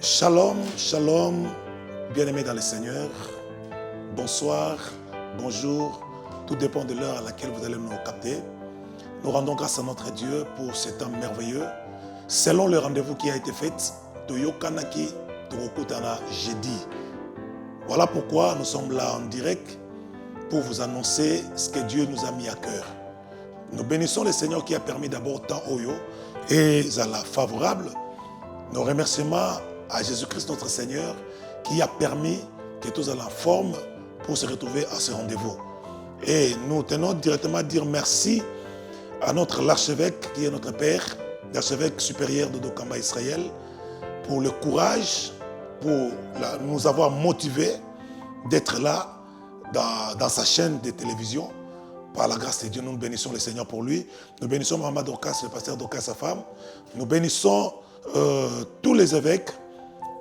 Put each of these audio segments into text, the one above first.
Shalom, shalom, bien-aimés dans le Seigneur. Bonsoir, bonjour, tout dépend de l'heure à laquelle vous allez nous capter. Nous rendons grâce à notre Dieu pour ce temps merveilleux. Selon le rendez-vous qui a été fait, Toyokanaki Torokutana jeudi. Voilà pourquoi nous sommes là en direct pour vous annoncer ce que Dieu nous a mis à cœur. Nous bénissons le Seigneur qui a permis d'abord tant Oyo et Zala favorable. Nos remerciements à Jésus-Christ notre Seigneur qui a permis que tous soient en forme pour se retrouver à ce rendez-vous. Et nous tenons directement à dire merci à notre l'archevêque qui est notre père, l'archevêque supérieur de Dokamba Israël, pour le courage, pour nous avoir motivés d'être là dans sa chaîne de télévision. Par la grâce de Dieu, nous bénissons le Seigneur pour lui. Nous bénissons Maman Dorcas, le pasteur Dorcas, sa femme. Nous bénissons tous les évêques.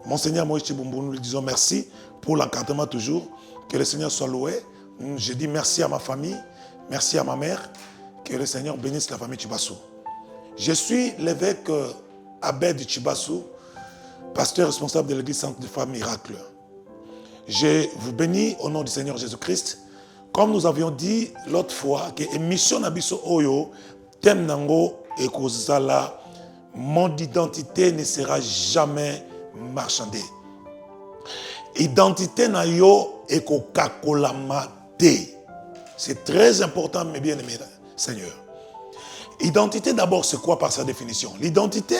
Monseigneur Moïse Chibumbu, nous lui disons merci pour l'encadrement toujours. Que le Seigneur soit loué. Je dis merci à ma famille, merci à ma mère. Que le Seigneur bénisse la famille Chibassou. Je suis l'évêque Abed Chibassou, pasteur responsable de l'église Sainte de Femmes Miracle. Je vous bénis au nom du Seigneur Jésus-Christ. Comme nous avions dit l'autre fois, que émission Nabiso Oyo, Tem Nango et Kozala, mon identité ne sera jamais marchandée. Identité na yo et kokakolama te. C'est très important, mes bien-aimés, Seigneur. Identité d'abord, c'est quoi par sa définition? L'identité,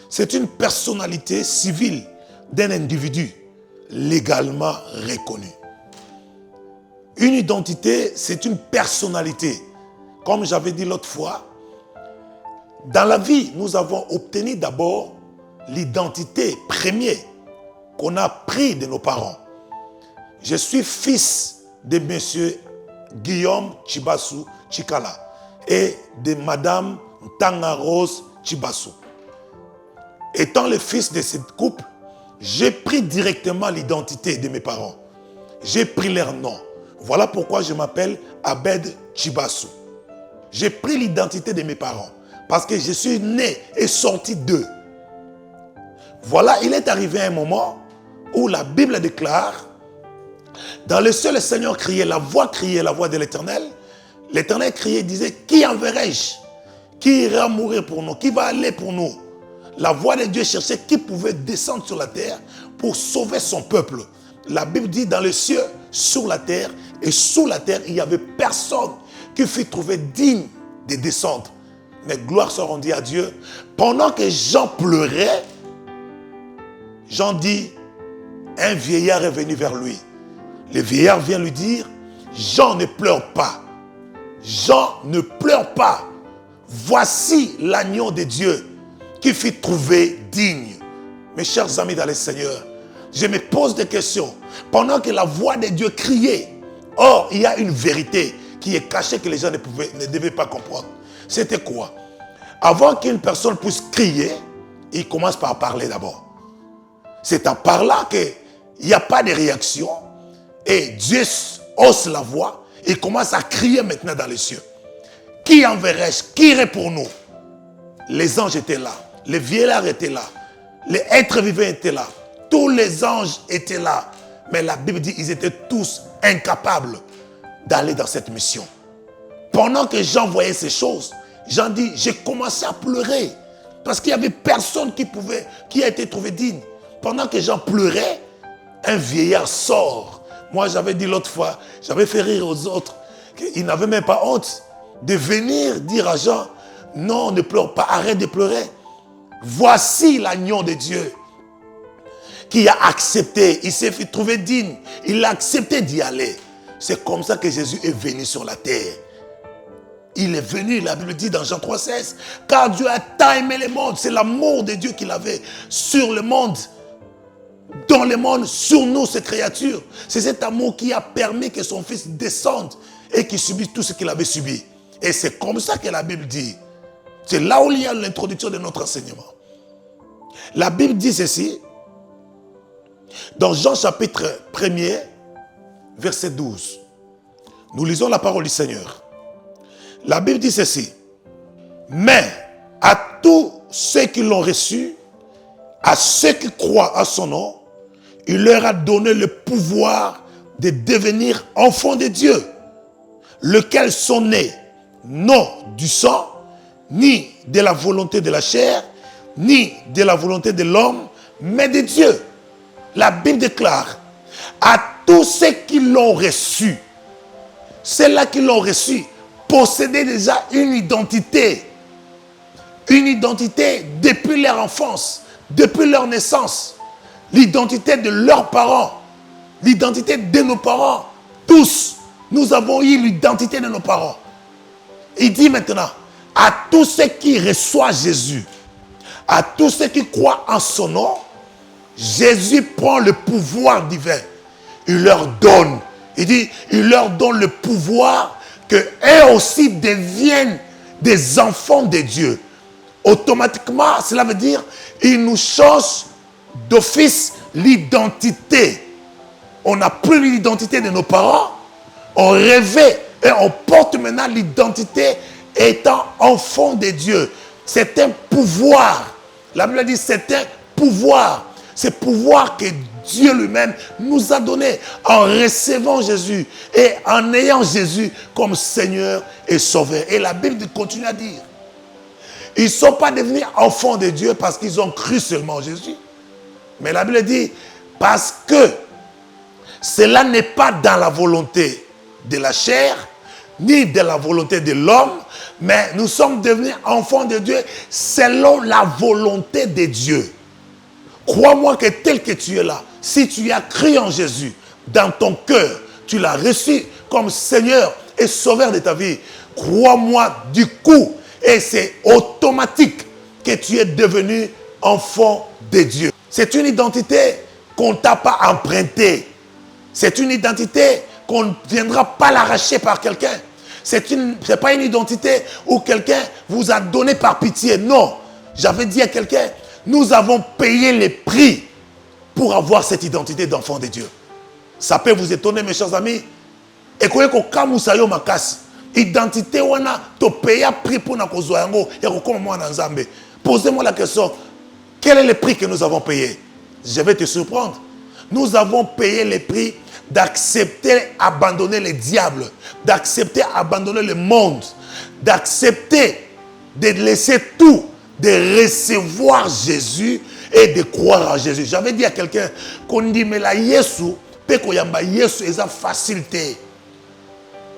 c'est une personnalité civile d'un individu légalement reconnu. Une identité, c'est une personnalité. Comme j'avais dit l'autre fois, dans la vie, nous avons obtenu d'abord l'identité première qu'on a pris de nos parents. Je suis fils de monsieur Guillaume Chibassou Chikala et de madame Tanga Rose Chibassou. Étant le fils de cette couple, j'ai pris directement l'identité de mes parents. J'ai pris leur nom. Voilà pourquoi je m'appelle Abed Chibassou. J'ai pris l'identité de mes parents parce que je suis né et sorti d'eux. Voilà, il est arrivé un moment où la Bible déclare, dans le ciel, le Seigneur criait la voix de l'Éternel. L'Éternel criait et disait, qui enverrai-je? Qui ira mourir pour nous? Qui va aller pour nous? La voix de Dieu cherchait qui pouvait descendre sur la terre pour sauver son peuple. La Bible dit, dans le ciel, sur la terre, et sous la terre, il n'y avait personne qui fut trouvé digne de descendre. Mais gloire soit rendue à Dieu. Pendant que Jean pleurait, Jean dit, un vieillard est venu vers lui. Le vieillard vient lui dire, Jean ne pleure pas. Jean ne pleure pas. Voici l'agneau de Dieu qui fut trouvé digne. Mes chers amis dans le Seigneur, je me pose des questions. Pendant que la voix de Dieu criait, or il y a une vérité qui est cachée que les gens ne devaient pas comprendre. C'était quoi? Avant qu'une personne puisse crier, il commence par parler d'abord. C'est à par là qu'il n'y a pas de réaction et Dieu hausse la voix et commence à crier maintenant dans les cieux. Qui enverrai-je? Qui irait pour nous? Les anges étaient là, les vieillards étaient là, les êtres vivants étaient là, tous les anges étaient là. Mais la Bible dit qu'ils étaient tous incapables d'aller dans cette mission. Pendant que Jean voyait ces choses, Jean dit, j'ai commencé à pleurer parce qu'il n'y avait personne qui a été trouvé digne. Pendant que Jean pleurait, un vieillard sort. Moi, j'avais dit l'autre fois, j'avais fait rire aux autres, qu'ils n'avaient même pas honte de venir dire à Jean, non, ne pleure pas, arrête de pleurer. Voici l'agneau de Dieu qui a accepté, il s'est fait trouver digne, il a accepté d'y aller. C'est comme ça que Jésus est venu sur la terre. Il est venu, la Bible dit dans Jean 3,16, car Dieu a tant aimé le monde, c'est l'amour de Dieu qu'il avait sur le monde. Dans le monde, sur nous, ces créatures. C'est cet amour qui a permis que son fils descende et qu'il subisse tout ce qu'il avait subi. Et c'est comme ça que la Bible dit. C'est là où il y a l'introduction de notre enseignement. La Bible dit ceci, dans Jean chapitre 1er, verset 12. Nous lisons la parole du Seigneur. La Bible dit ceci, mais à tous ceux qui l'ont reçu, À ceux qui croient à son nom, il leur a donné le pouvoir de devenir enfants de Dieu, lesquels sont nés non du sang, ni de la volonté de la chair, ni de la volonté de l'homme, mais de Dieu. La Bible déclare, à tous ceux qui l'ont reçu, ceux-là qui l'ont reçu, possédaient déjà une identité depuis leur enfance, depuis leur naissance, l'identité de leurs parents, l'identité de nos parents. Tous, nous avons eu l'identité de nos parents. Il dit maintenant, à tous ceux qui reçoivent Jésus, à tous ceux qui croient en son nom, Jésus prend le pouvoir divin. Il leur donne. Il dit, il leur donne le pouvoir qu'eux aussi deviennent des enfants de Dieu. Automatiquement, cela veut dire, il nous change d'office l'identité. On n'a plus l'identité de nos parents. On rêvait et on porte maintenant l'identité étant enfant de Dieu. C'est un pouvoir. La Bible dit c'est un pouvoir. C'est pouvoir que Dieu lui-même nous a donné en recevant Jésus et en ayant Jésus comme Seigneur et Sauveur. Et la Bible continue à dire, ils ne sont pas devenus enfants de Dieu parce qu'ils ont cru seulement en Jésus. Mais la Bible dit, parce que cela n'est pas dans la volonté de la chair, ni de la volonté de l'homme, mais nous sommes devenus enfants de Dieu selon la volonté de Dieu. Crois-moi que tel que tu es là, si tu as cru en Jésus dans ton cœur, tu l'as reçu comme Seigneur et Sauveur de ta vie, crois-moi du coup, et c'est automatique que tu es devenu enfant de Dieu. C'est une identité qu'on ne t'a pas empruntée. C'est une identité qu'on ne viendra pas l'arracher par quelqu'un. Ce n'est pas une identité où quelqu'un vous a donné par pitié. Non, j'avais dit à quelqu'un, nous avons payé les prix pour avoir cette identité d'enfant de Dieu. Ça peut vous étonner, mes chers amis. Et quand vous avez identité, vous avez payé un prix pour nous. Posez-moi la question, quel est le prix que nous avons payé? Je vais te surprendre. Nous avons payé le prix d'accepter abandonner le diable, d'accepter abandonner le monde, d'accepter de laisser tout, de recevoir Jésus et de croire en Jésus. J'avais dit à quelqu'un qu'on dit mais la Yesu, pe ko yamba Yesu eza facilité,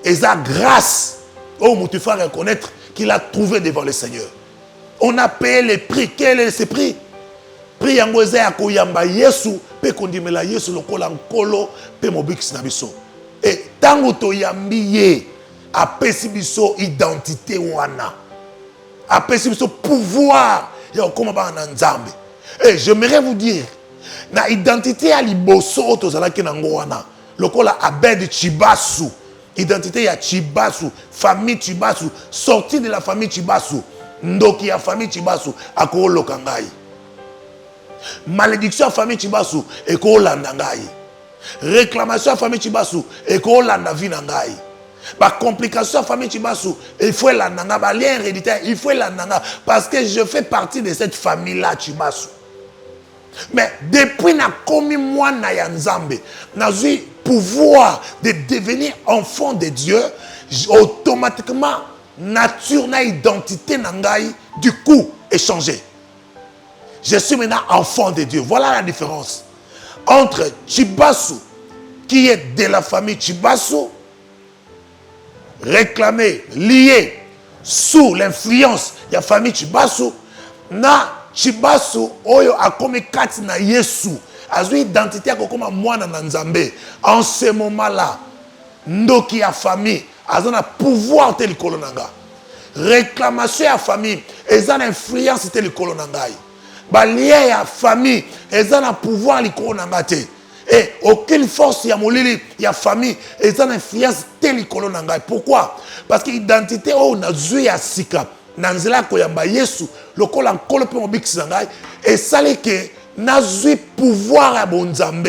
eza grâce. Oh, tu fais reconnaître qu'il a trouvé devant le Seigneur. On a payé le prix. Quel est ce prix? Prix yango eza ya ko yamba Yesu pe ko ndimela Yesu lokola nkolo pe mobikisi na biso. Et tango to yambi ye apesi biso identité wana. Apesi biso pouvoir ya okoma ba na nzambe. Et j'aimerais vous dire na identité ya liboso tozalaki nango wana lokola Abed Chibasu, identité ya Chibasu, famille Chibasu, sorti de la famille Chibasu, ndoki ya famille Chibasu akoloka ngai. Malédiction à famille Chibasu et kolanda ngai. Réclamation à famille Chibasu et kolanda vie ngai. Ba complication à famille Chibasu, il faut la nanga, ba lien héréditaire, il faut la nanga parce que je fais partie de cette famille là Chibasu. Mais depuis na komi moi na yanzambe, na eu pouvoir de devenir enfant de Dieu, automatiquement nature na identité nangai du coup est changée. Je suis maintenant enfant de Dieu. Voilà la différence entre Chibasu, qui est de la famille Chibasu, réclamé, lié sous l'influence de la famille Chibasu, na Chibasu, oyo a comme kati na Yesu, a une identité comme moi na Nzambe. En ce moment-là, ndoki a famille, a un pouvoir tel kolonanga. Réclamation à famille, a une influence tel kolonangai. Lié à famille, ils ont un pouvoir likolonangate. Et aucune force ya molili ya famille, ils ont influence tel likolonangai. Pourquoi? Parce que l'identité on a joué à sika, nanzela koyamba Yesu, lokola nkolo pe mobikisi ngai, et ça les que n'a joué pouvoir à bonzambe.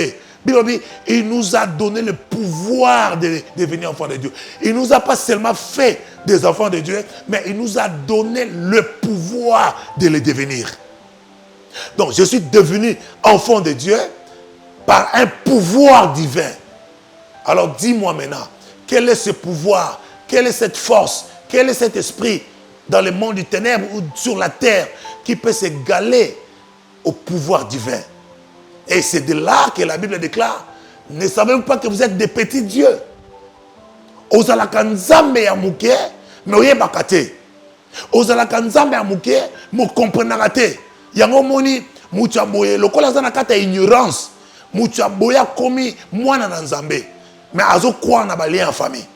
Il nous a donné le pouvoir de devenir enfants de Dieu. Il nous a pas seulement fait des enfants de Dieu, mais il nous a donné le pouvoir de les devenir. Donc, je suis devenu enfant de Dieu par un pouvoir divin. Alors, dis-moi maintenant, quel est ce pouvoir? Quelle est cette force? Quel est cet esprit dans le monde du ténèbre ou sur la terre qui peut s'égaler au pouvoir divin? Et c'est de là que la Bible déclare, ne savez-vous pas que vous êtes des petits dieux? Ozalaka nzambe ya muke, mais oyebaka te. Ozalaka nzambe ya muke, mo comprenaka te. Yango moni, mutu aboye, lokola za na kata ignorance, mutu aboya komi mwana na nzambe. Mais azo croire na balien en famille.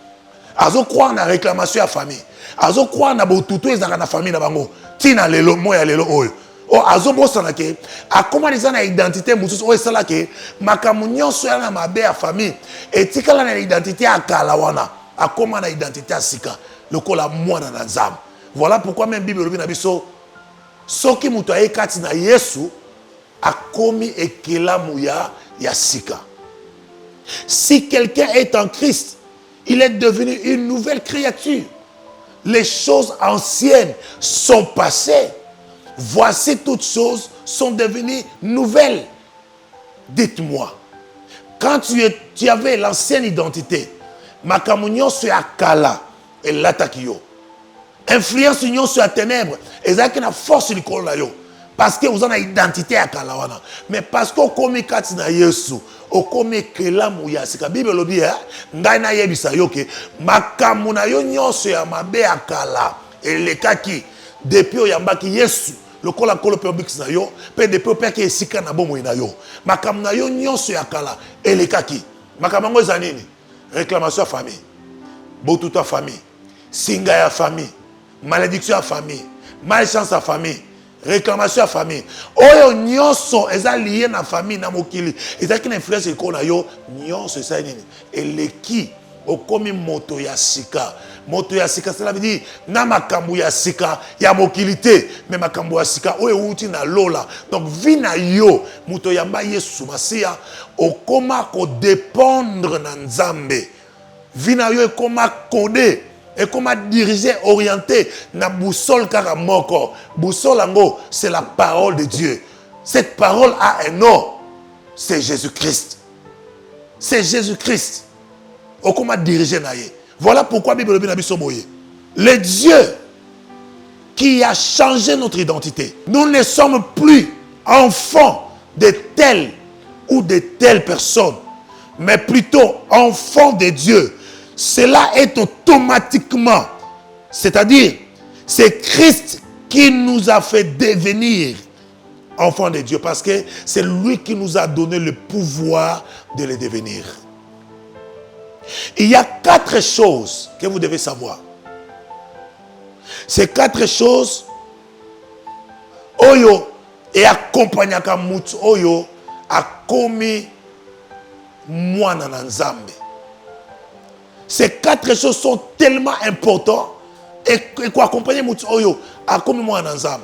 Azo croire na réclamation ya famille. Azo croire na botutu ezaka na famille na bango. Tina lelo, moya lelo oyo. O azo bosana ke, akoma leza na identité mususu oyo sala ke, makamu nyonso ya na mabe ya famille, etikala na identité ya kala wana. Akoma na identité ya sika, lokola mwana na nzambe. Voilà pourquoi même Bible lobi na biso, soki mutu ayekati na Yesu, akomi ekelamu ya sika. Si quelqu'un est en Christ, il est devenu une nouvelle créature. Les choses anciennes sont passées. Voici toutes choses sont devenues nouvelles. Dites-moi, quand tu avais l'ancienne identité, makamunyo sur akala et l'attaquio, influence union sur la ténèbre, et ça qui a force du col là yo. Parce que vous avez une identité à Kalawana. Mais parce que vous avez katina Yesu, vous avez kelamu ya sika. Bible le dit, ngai na yebisa yo ke makamu na yo nyonso ya mabe akala elekaki depuis oyambaki Yesu. Le kola kolo pe obix na yo, pe depuis opeki esika na bomo na yo. Makamu na yo nyonso ya kala elekaki. Makamu ngo za nini? Réclamation à famille. Botuto à famille. Singa ya famille. Malédiction à famille. Malchance à famille. Réclamation à famille. Oyo nyonso eza lié na famille na mokili. Eza ki na influence eko na yo nyonso eza nini? Eleki okomi moto ya sika. Moto ya sika cela veut dire na makambu ya sika ya mokili te, mais makambu ya sika oyo uti na lola. Donc vina yo moto yamba Yesu Masia okoma ko dépendre na Nzambe. Vina yo ekoma codé. Et comment diriger, orienter na boussole karamoko. Boussole ango, c'est la parole de Dieu. Cette parole a un nom. C'est Jésus-Christ. C'est Jésus-Christ. Et comment diriger naye. Voilà pourquoi Bible Nabi Soboye. Le Dieu qui a changé notre identité. Nous ne sommes plus enfants de telle ou de telle personne, mais plutôt enfants de Dieu. Cela est automatiquement, c'est-à-dire, c'est Christ qui nous a fait devenir enfants de Dieu, parce que c'est lui qui nous a donné le pouvoir de les devenir. Il y a 4 choses que vous devez savoir. Ces 4 choses, Oyo et accompagné à Mouts Oyo a commis Mwana Nzambe. Ces 4 choses sont tellement importantes et quoi accompagner Mouts Oyo a commis Mwana Nzambe.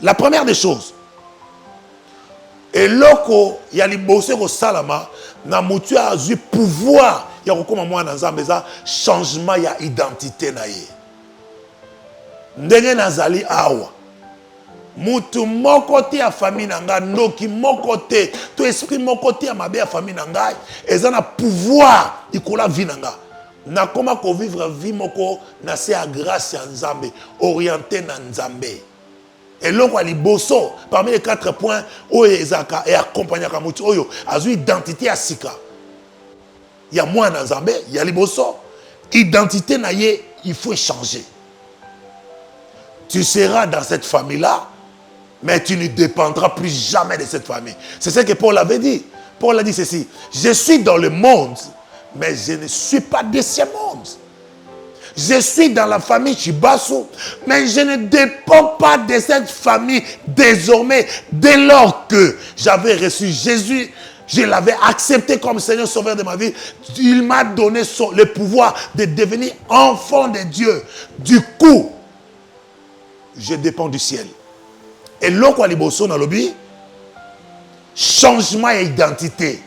La première des choses, et loko ya libose ko salama na mutu a eu pouvoir ya kokoma Mwana Nzambe za changement ya identité na ye. Ndenge nazali awa mutu moko te ya famille na ngai, noki moko te, to esprit moko te ya mabe ya famille na ngai, eza na pouvoir ikola vie na ngai. Na koma ko vivre vie moko na se a grâce ya Nzambe, orienté na Nzambe. Et l'on liboso parmi les 4 points oyo ezaka et accompagné ka mutu oyo azu identité ya sika. Ya Mwana Nzambe, ya liboso, identité na ye, il faut changer. Tu seras dans cette famille-là, mais tu ne dépendras plus jamais de cette famille. C'est ce que Paul avait dit. Paul a dit ceci: je suis dans le monde, mais je ne suis pas de ce monde. Je suis dans la famille Chibasu, mais je ne dépends pas de cette famille désormais. Dès lors que j'avais reçu Jésus, je l'avais accepté comme Seigneur Sauveur de ma vie, il m'a donné le pouvoir de devenir enfant de Dieu. Du coup, je dépends du ciel. Et l'autre aliboso dans lobby, changement d'identité.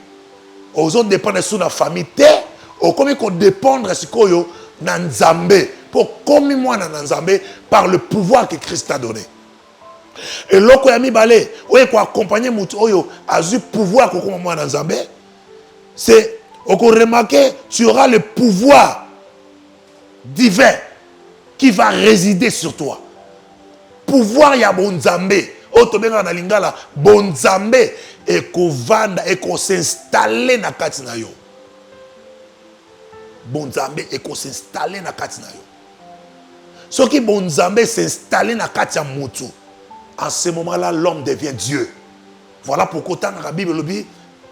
Aux autres dépendent de la famille, au comme qu'on dépendre de ce qu'on na Nzambe pour comme moi na Nzambe par le pouvoir que Christ t'a donné. Et loko ya mibale, oye ko accompagner mutu oyo azu pouvoir ko comme moi na Nzambe, c'est on remarquer tu auras le pouvoir divin qui va résider sur toi. Pouvoir ya bonzambe, otobenga na lingala bonzambe et ko vanda et ko s'installer na kati na yo. Bonzambe et ko s'installer na kati na yo. Ce qui bonzambe s'installer na kati ya mutu. En ce moment-là, l'homme devient Dieu. Voilà pourquoi dans la Bible le dit,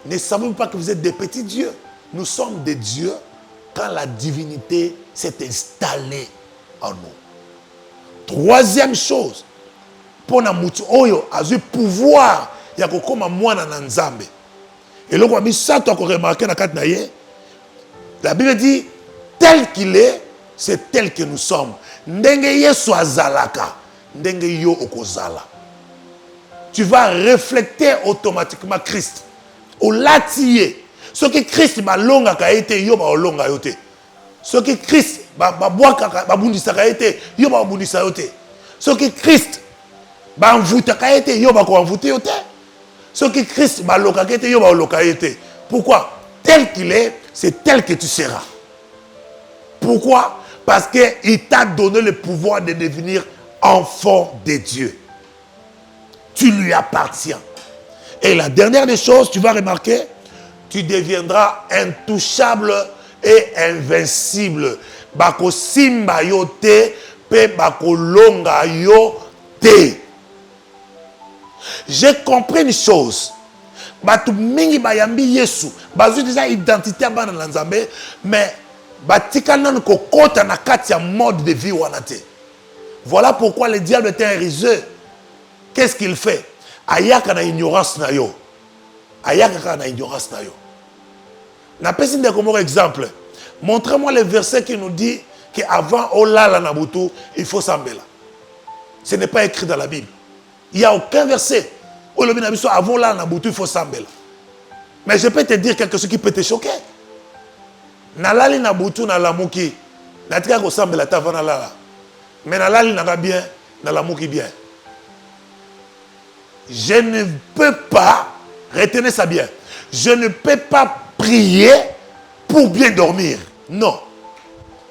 ne savez-vous pas que vous êtes des petits dieux? Nous sommes des dieux quand la divinité s'est installée en nous. Troisième chose, pour na mutu oyo azu pouvoir ya kokoma mwana na Nzambe. Et là on a mis ça toi qu'on remarqué na kati na ye. La Bible dit tel qu'il est, c'est tel que nous sommes. Ndenge Yesu azalaka, ndenge yo okozala. Tu vas refléter automatiquement Christ. Au latier. Ce que Christ ba longa ka été yo ba longa yote. Ce que Christ ba boaka ba bundisa ka été yo ba bundisa yote. Ce que Christ ba envoûta ka été yo ba ko envoûter yote. Ce que Christ ba loka ka été yo ba loka yote. Pourquoi? Tel qu'il est, c'est tel que tu seras. Pourquoi? Parce qu'il t'a donné le pouvoir de devenir enfant de Dieu. Tu lui appartiens. Et la dernière des choses, tu vas remarquer, tu deviendras intouchable et invincible. Bako simba yo te, pe bako longa yo te. J'ai compris une chose. Batu mingi bayambi Yesu. Bazu déjà identité à bana Nzambe, mais batika nan ko kota na kati ya mode de vie wanate. Voilà pourquoi le diable est un riseux. Qu'est-ce qu'il fait? Ayaka na ignorance na yo. Ayaka na ignorance na yo. Na pesi de comme exemple. Montrez-moi le verset qui nous dit qu'avant Olala Nabutu, il faut s'embêler. Ce n'est pas écrit dans la Bible. Il n'y a aucun verset. Avant Olala Nabutu, il faut s'embêler. Mais je peux te dire quelque chose qui peut te choquer. Nalali Nabutu na lamuki. Natika ko s'embêler avant Nalala. Mais Nalali n'a bien, Nalamuki bien. Je ne peux pas, retenez ça bien, je ne peux pas prier pour bien dormir. Non.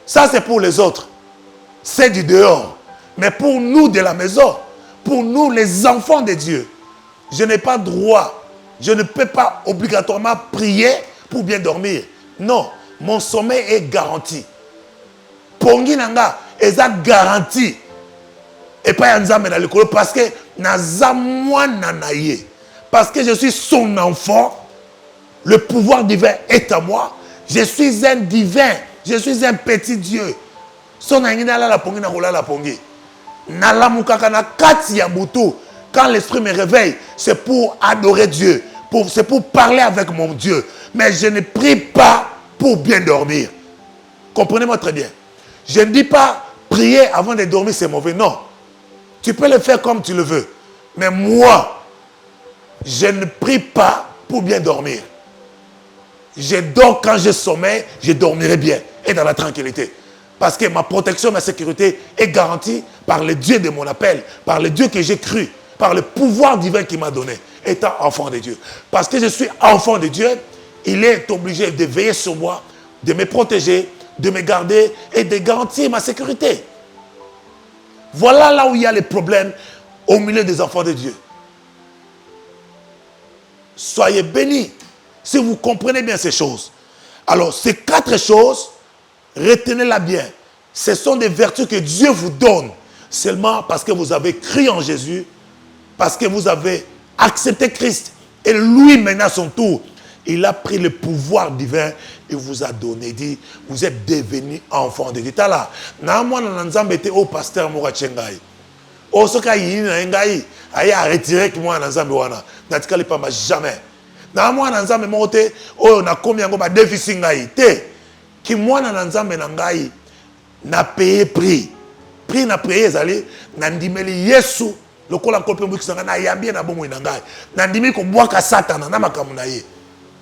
Ça c'est pour les autres. C'est du dehors. Mais pour nous de la maison, pour nous les enfants de Dieu, je n'ai pas droit, je ne peux pas obligatoirement prier pour bien dormir. Non. Mon sommeil est garanti. Pongi nanga, est garanti. Et pas Nzambe na l'école parce que parce que je suis son enfant, le pouvoir divin est à moi. Je suis un divin, je suis un petit Dieu. Son angina la pongi na rola la pongi. Na la mukaka na kati ya butu. Quand l'esprit me réveille, c'est pour adorer Dieu, c'est pour parler avec mon Dieu. Mais je ne prie pas pour bien dormir. Comprenez-moi très bien. Je ne dis pas prier avant de dormir c'est mauvais, non. Tu peux le faire comme tu le veux. Mais moi, je ne prie pas pour bien dormir. Je dors quand je sommeille, je dormirai bien et dans la tranquillité. Parce que ma protection, ma sécurité est garantie par le Dieu de mon appel, par le Dieu que j'ai cru, par le pouvoir divin qu'il m'a donné, étant enfant de Dieu. Parce que je suis enfant de Dieu, il est obligé de veiller sur moi, de me protéger, de me garder et de garantir ma sécurité. Voilà là où il y a les problèmes au milieu des enfants de Dieu. Soyez bénis si vous comprenez bien ces choses. Alors, ces 4 choses, retenez-la bien. Ce sont des vertus que Dieu vous donne seulement parce que vous avez cru en Jésus, parce que vous avez accepté Christ. Et lui, maintenant, à son tour, il a pris le pouvoir divin et vous a donné. Il dit, vous êtes devenus enfants de Dieu. Là, moi, je suis au pasteur Moura Tchengaï. Oh, ce qu'il y a, il a retiré que moi, je suis pas jamais. Moi, je suis oh, na combien de déficit qui moi, je na payé prix. Prix na payé, na ndimeli Yesu. Le col en colpe mouxanga na yambie na bomo inangai. Na ndimi ko boaka satana na makamu na ye.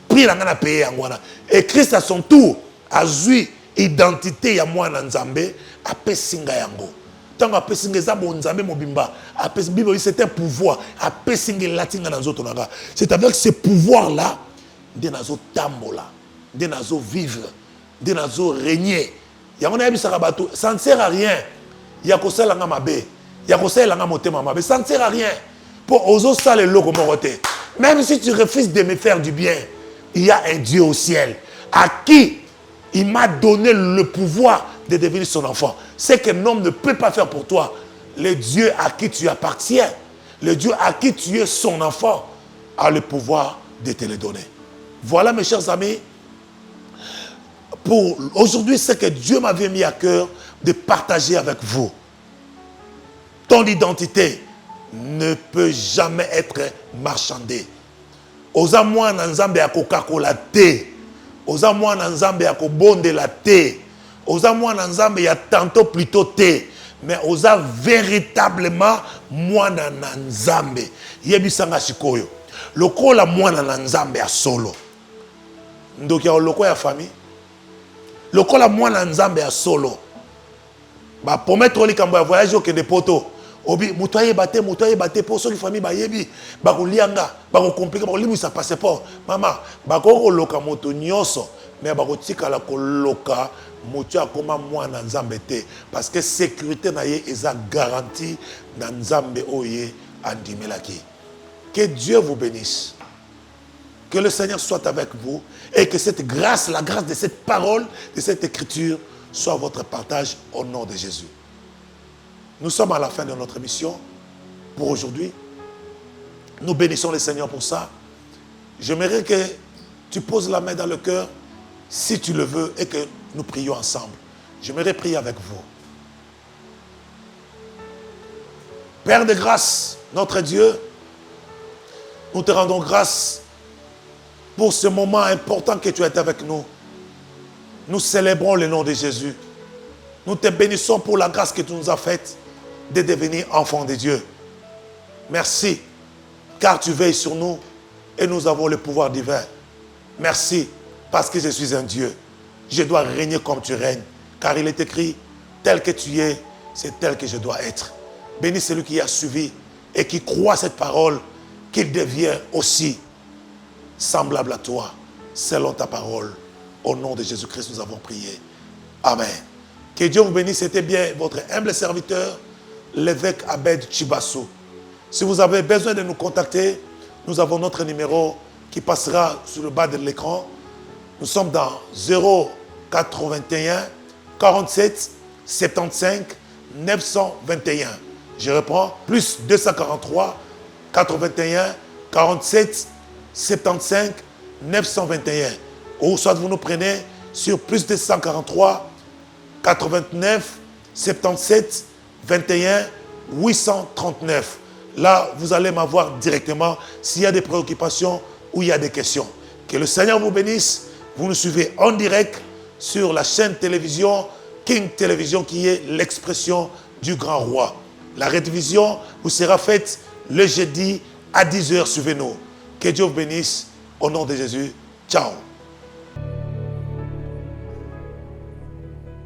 Prix na payé angwana. Et Christ à son tour a joué identité ya mwana nzambe apesinga yango. Tango apesinga za bo nzambe mobimba, Bible c'est un pouvoir, apesinga latinga na nzoto nanga. C'est-à-dire que ce pouvoir là de nazo tambola, de nazo vivre, de nazo régner. Yango na yebisaka bato, ça ne sert à rien. Ya kosala nga mabe, ya kosala nga motema mabe, ça ne sert à rien. Pour ozo sale loko morote. Même si tu refuses de me faire du bien, il y a un Dieu au ciel à qui il m'a donné le pouvoir de devenir son enfant. C'est qu'un homme ne peut pas faire pour toi. Le Dieu à qui tu appartiens, le Dieu à qui tu es son enfant, a le pouvoir de te le donner. Voilà, mes chers amis, pour aujourd'hui, c'est que Dieu m'avait mis à cœur de partager avec vous. Ton identité ne peut jamais être marchandée. Oza mwana nzambe ya kokakola te. Oza mwana nzambe ya kobondela te. Oza mwana nzambe ya tantôt plutôt te. Mais oza véritablement mwana na nzambe. Yebisanga sikoyo. Lokola mwana na nzambe ya solo. Ndoki ya loko ya famille. Lokola mwana nzambe ya solo. Ba promettre likambo ya voyage okende poto. Obi mutoye bate pour ceux qui famille ba yebi ba ko lianga ba ko compliquer ba ko limisa passeport mama ba ko loka moto nyoso mais ba ko tikala ko loka moto akoma mwana nzambe te parce que sécurité na ye eza garantie na nzambe oye andimelaki. Que Dieu vous bénisse. Que le Seigneur soit avec vous et que cette grâce, la grâce de cette parole, de cette écriture soit votre partage au nom de Jésus. Nous sommes à la fin de notre mission pour aujourd'hui. Nous bénissons le Seigneur pour ça. J'aimerais que tu poses la main dans le cœur, si tu le veux, et que nous prions ensemble. J'aimerais prier avec vous. Père de grâce, notre Dieu, nous te rendons grâce pour ce moment important que tu as été avec nous. Nous célébrons le nom de Jésus. Nous te bénissons pour la grâce que tu nous as faite de devenir enfants de Dieu. Merci, car tu veilles sur nous et nous avons le pouvoir divin. Merci, parce que je suis un Dieu. Je dois régner comme tu règnes, car il est écrit, tel que tu es, c'est tel que je dois être. Bénis celui qui a suivi et qui croit cette parole, qu'il devient aussi semblable à toi, selon ta parole. Au nom de Jésus-Christ, nous avons prié. Amen. Que Dieu vous bénisse. C'était bien votre humble serviteur, l'évêque Abed Chibassou. Si vous avez besoin de nous contacter, nous avons notre numéro qui passera sur le bas de l'écran. Nous sommes dans 081 47 75 921. Je reprends, plus 243 81 47 75 921. Ou soit vous nous prenez sur plus 243 89 77 21 839. Là, vous allez m'avoir directement s'il y a des préoccupations ou il y a des questions. Que le Seigneur vous bénisse. Vous nous suivez en direct sur la chaîne télévision King Télévision qui est l'expression du grand roi. La rediffusion vous sera faite le jeudi à 10h. Suivez-nous. Que Dieu vous bénisse. Au nom de Jésus. Ciao.